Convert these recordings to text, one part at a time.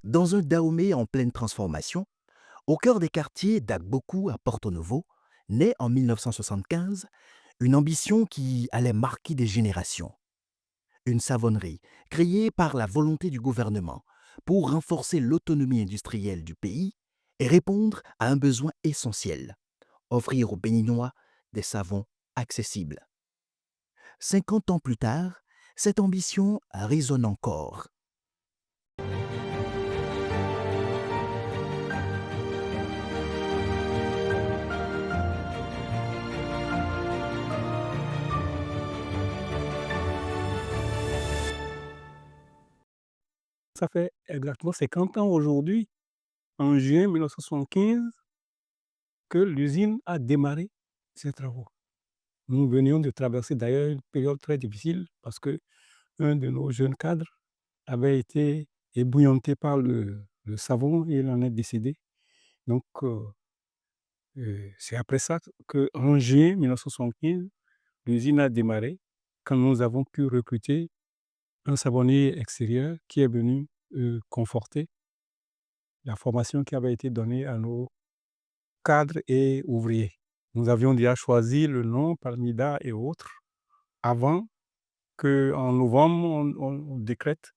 Dans un Dahomey en pleine transformation, au cœur des quartiers d'Agbokou à Porto Novo, naît en 1975 une ambition qui allait marquer des générations. Une savonnerie créée par la volonté du gouvernement pour renforcer l'autonomie industrielle du pays et répondre à un besoin essentiel, offrir aux Béninois des savons accessibles. 50 ans plus tard, cette ambition résonne encore. Ça fait exactement 50 ans aujourd'hui, en juin 1975, que l'usine a démarré ses travaux. Nous venions de traverser d'ailleurs une période très difficile parce que un de nos jeunes cadres avait été ébouillanté par le savon et il en est décédé. Donc, c'est après ça qu'en juillet 1975, l'usine a démarré, quand nous avons pu recruter un savonnier extérieur qui est venu conforter la formation qui avait été donnée à nos cadres et ouvriers. Nous avions déjà choisi le nom Palmida et autres avant qu'en novembre, on décrète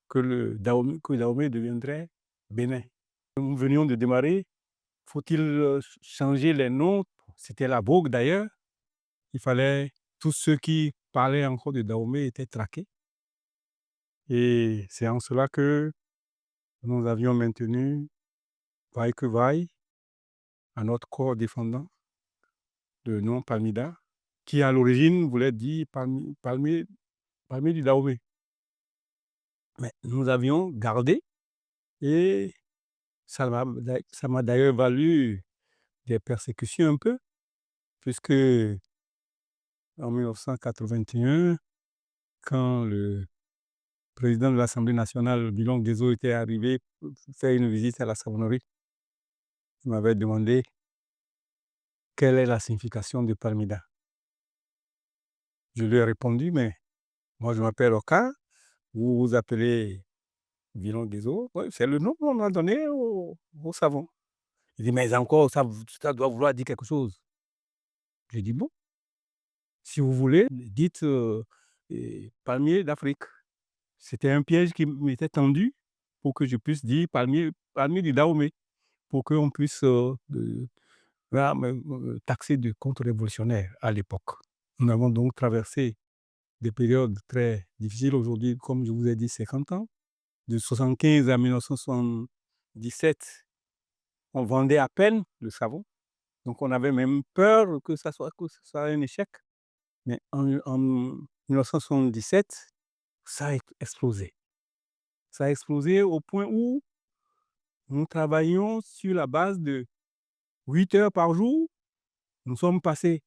que Dahomey deviendrait Bénin. Nous venions de démarrer. Faut-il changer les noms? C'était la vogue d'ailleurs. Il fallait, tous ceux qui parlaient encore de Dahomey étaient traqués. Et c'est en cela que nous avions maintenu, vaille que vaille, à notre corps défendant, le nom Palmida, qui à l'origine voulait dire palmier du Dahomey. Mais nous avions gardé et ça m'a d'ailleurs valu des persécutions un peu, puisque en 1981, quand le président de l'Assemblée nationale, Bilon Guezo, était arrivé pour faire une visite à la savonnerie, il m'avait demandé quelle est la signification de Palmida. Je lui ai répondu, mais moi je m'appelle Oka, vous vous appelez Bilon Guezo, ouais, c'est le nom qu'on a donné au savon. Il dit, mais encore, ça doit vouloir dire quelque chose. J'ai dit, bon, si vous voulez, dites palmier d'Afrique. C'était un piège qui m'était tendu pour que je puisse dire palmier du Dahomey, pour qu'on puisse là, me taxer de contre-révolutionnaire à l'époque. Nous avons donc traversé des périodes très difficiles aujourd'hui, comme je vous ai dit, 50 ans. De 1975 à 1977, on vendait à peine le savon. Donc on avait même peur que ça soit un échec. Mais en 1977, ça a explosé. Ça a explosé au point où nous travaillions sur la base de 8 heures par jour. Nous sommes passés,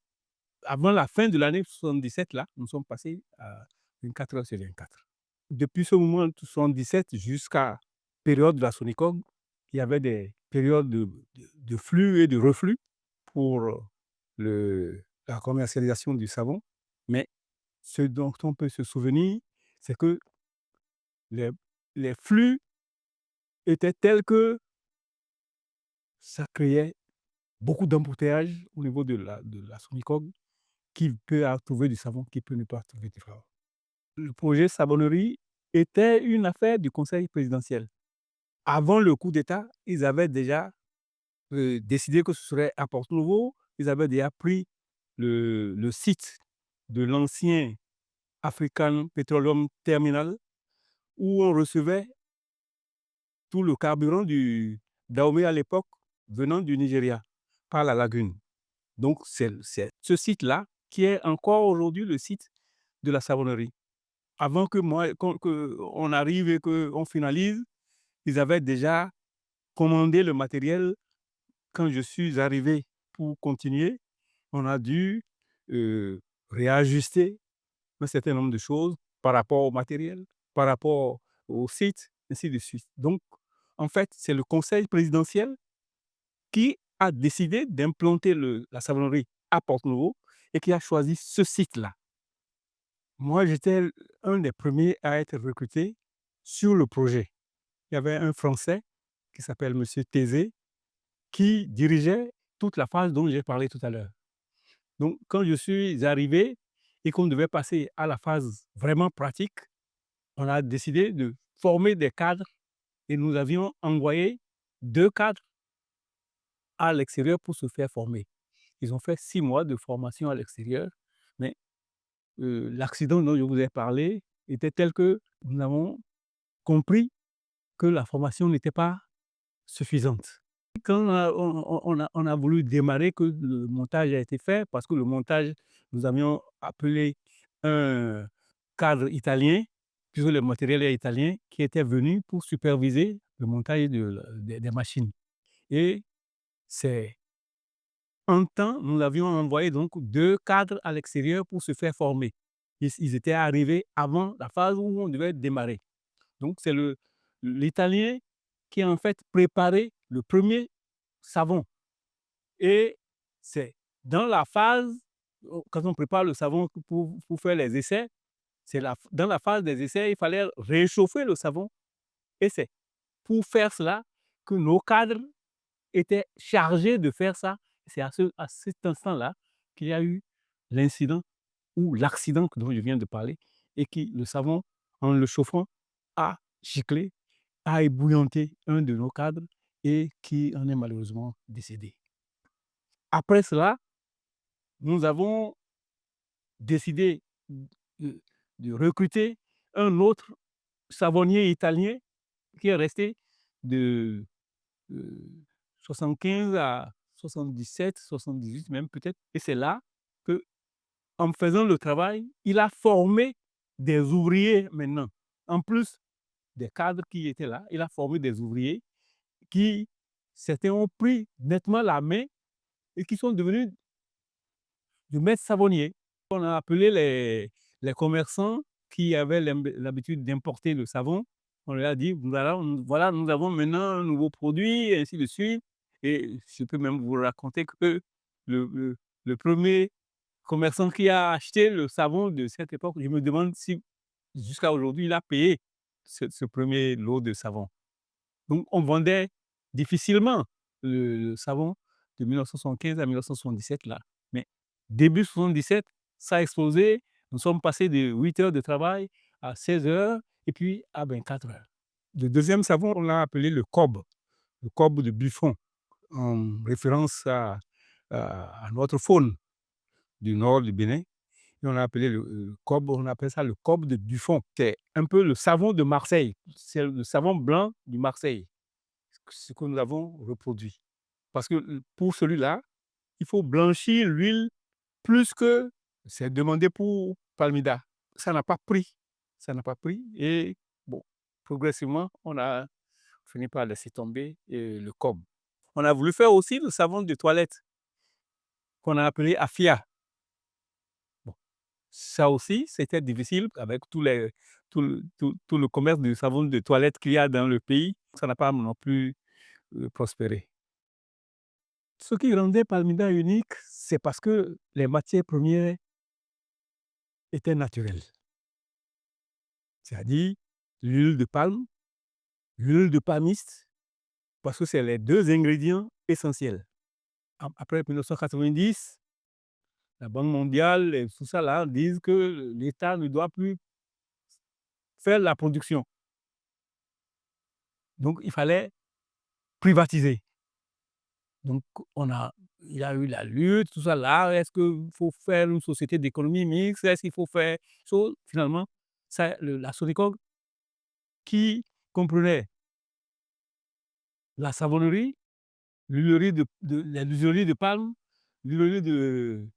avant la fin de l'année 77, là, nous sommes passés à 24 heures sur 24. Depuis ce moment de 77 jusqu'à période de la Sonicog, il y avait des périodes de flux et de reflux pour la commercialisation du savon. Mais ce dont on peut se souvenir, c'est que les, les flux étaient tels que ça créait beaucoup d'embouteillages au niveau de la Sonicog. Qui peut trouver du savon, qui peut ne pas trouver du savon. Le projet savonnerie était une affaire du conseil présidentiel. Avant le coup d'État, ils avaient déjà décidé que ce serait à Porto Novo. Ils avaient déjà pris le site de l'ancien African Petroleum Terminal où on recevait tout le carburant du Dahomey à l'époque venant du Nigeria par la lagune. Donc, c'est ce site-là qui est encore aujourd'hui le site de la savonnerie. Avant qu'on arrive et qu'on finalise, ils avaient déjà commandé le matériel. Quand je suis arrivé pour continuer, on a dû réajuster un certain nombre de choses par rapport au matériel, par rapport au site, ainsi de suite. Donc, en fait, c'est le conseil présidentiel qui a décidé d'implanter la savonnerie à Porto-Novo et qui a choisi ce site-là. Moi, j'étais un des premiers à être recruté sur le projet. il y avait un Français qui s'appelle monsieur Thésée, qui dirigeait toute la phase dont j'ai parlé tout à l'heure. Donc quand je suis arrivé et qu'on devait passer à la phase vraiment pratique, on a décidé de former des cadres et nous avions envoyé 2 cadres à l'extérieur pour se faire former. Ils ont fait 6 mois de formation à l'extérieur, mais l'accident dont je vous ai parlé était tel que nous avons compris que la formation n'était pas suffisante. Quand on a voulu démarrer, que le montage a été fait, parce que le montage, nous avions appelé un cadre italien, puisque le matériel est italien, qui était venu pour superviser le montage des machines. Et c'est un temps, nous avions envoyé donc 2 cadres à l'extérieur pour se faire former. Ils étaient arrivés avant la phase où on devait démarrer. Donc c'est l'Italien qui a en fait préparé le premier savon. Et c'est dans la phase, quand on prépare le savon pour faire les essais, dans la phase des essais, il fallait réchauffer le savon. Et c'est pour faire cela que nos cadres étaient chargés de faire ça. C'est à cet instant-là qu'il y a eu l'incident ou l'accident dont je viens de parler, et qui, le savon, en le chauffant, a giclé, a ébouillanté un de nos cadres et qui en est malheureusement décédé. Après cela, nous avons décidé de, de recruter un autre savonnier italien qui est resté de euh, 75 à 77, 78 même peut-être. Et c'est là que, en faisant le travail, il a formé des ouvriers maintenant. En plus des cadres qui étaient là, il a formé des ouvriers qui, certains ont pris nettement la main et qui sont devenus de maîtres savonniers. On a appelé les commerçants qui avaient l'habitude d'importer le savon. On leur a dit, voilà, voilà, nous avons maintenant un nouveau produit, et ainsi de suite. Et je peux même vous raconter que le, le, le premier commerçant qui a acheté le savon de cette époque, je me demande si jusqu'à aujourd'hui, il a payé ce premier lot de savon. Donc, on vendait difficilement le savon de 1975 à 1977 là. Mais début 77, ça a explosé. Nous sommes passés de 8 heures de travail à 16 heures et puis à 24 heures. Le deuxième savon, on l'a appelé le cob de Buffon, en référence à notre faune du nord du Bénin. Et on l'a appelé le cob, on appelle ça le cob de Buffon. C'est un peu le savon de Marseille. C'est le savon blanc du Marseille, ce que nous avons reproduit. Parce que pour celui-là, il faut blanchir l'huile plus que c'est demandé pour Palmida. Ça n'a pas pris. Ça n'a pas pris. Et bon, progressivement, on a fini par laisser tomber le cob. On a voulu faire aussi le savon de toilette qu'on a appelé Afia. Bon, ça aussi, c'était difficile avec tout le commerce de savon de toilette qu'il y a dans le pays. Ça n'a pas non plus prospéré. Ce qui rendait Palmida unique, c'est parce que les matières premières étaient naturelles. C'est-à-dire l'huile de palme, l'huile de palmiste, parce que c'est les 2 ingrédients essentiels. Après 1990, la Banque mondiale et tout ça là disent que l'État ne doit plus faire la production. Donc il fallait privatiser. Donc il y a eu la lutte, tout ça là. Est-ce qu'il faut faire une société d'économie mixte? Est-ce qu'il faut faire chose? Finalement, la Sonicoc, qui comprenait la savonnerie, l'huilerie de palme, l'huilerie de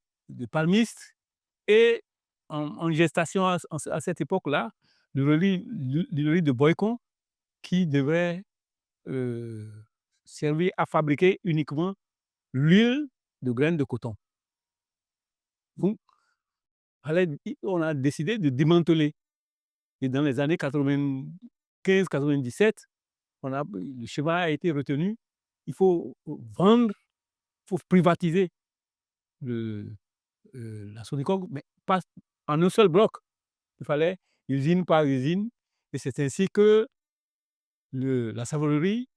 palmiste, et en gestation à cette époque-là, l'huilerie de Boycon, qui devait servir à fabriquer uniquement l'huile de graines de coton. Donc, on a décidé de démanteler. Et dans les années 95-97, le chemin a été retenu. Il faut vendre, il faut privatiser la Sonicoc, mais pas en un seul bloc. Il fallait usine par usine. Et c'est ainsi que la savonnerie,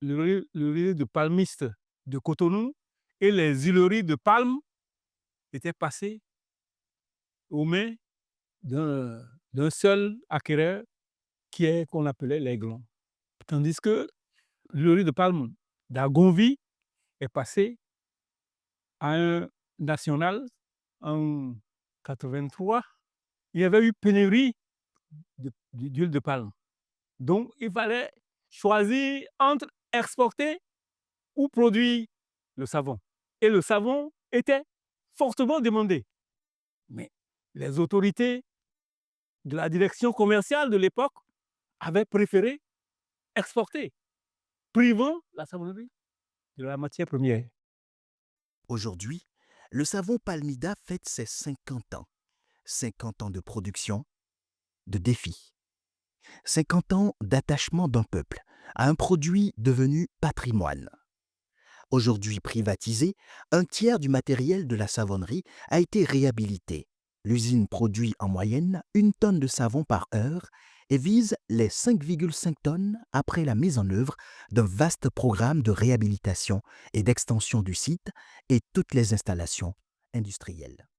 le riz de palmiste de Cotonou et les huileries de palme étaient passées aux mains d'un seul acquéreur qu'on appelait l'Aiglon. Tandis que le riz de palme d'Agonville est passé à un national en 83. Il y avait eu pénurie d'huile de palme. Donc, il fallait choisir entre exporter ou produire le savon. Et le savon était fortement demandé. Mais les autorités de la direction commerciale de l'époque avaient préféré exporter, privant la savonnerie de la matière première. Aujourd'hui, le savon Palmida fête ses 50 ans. 50 ans de production, de défis. 50 ans d'attachement d'un peuple à un produit devenu patrimoine. Aujourd'hui privatisé, un tiers du matériel de la savonnerie a été réhabilité. L'usine produit en moyenne 1 tonne de savon par heure et vise les 5,5 tonnes après la mise en œuvre d'un vaste programme de réhabilitation et d'extension du site et toutes les installations industrielles.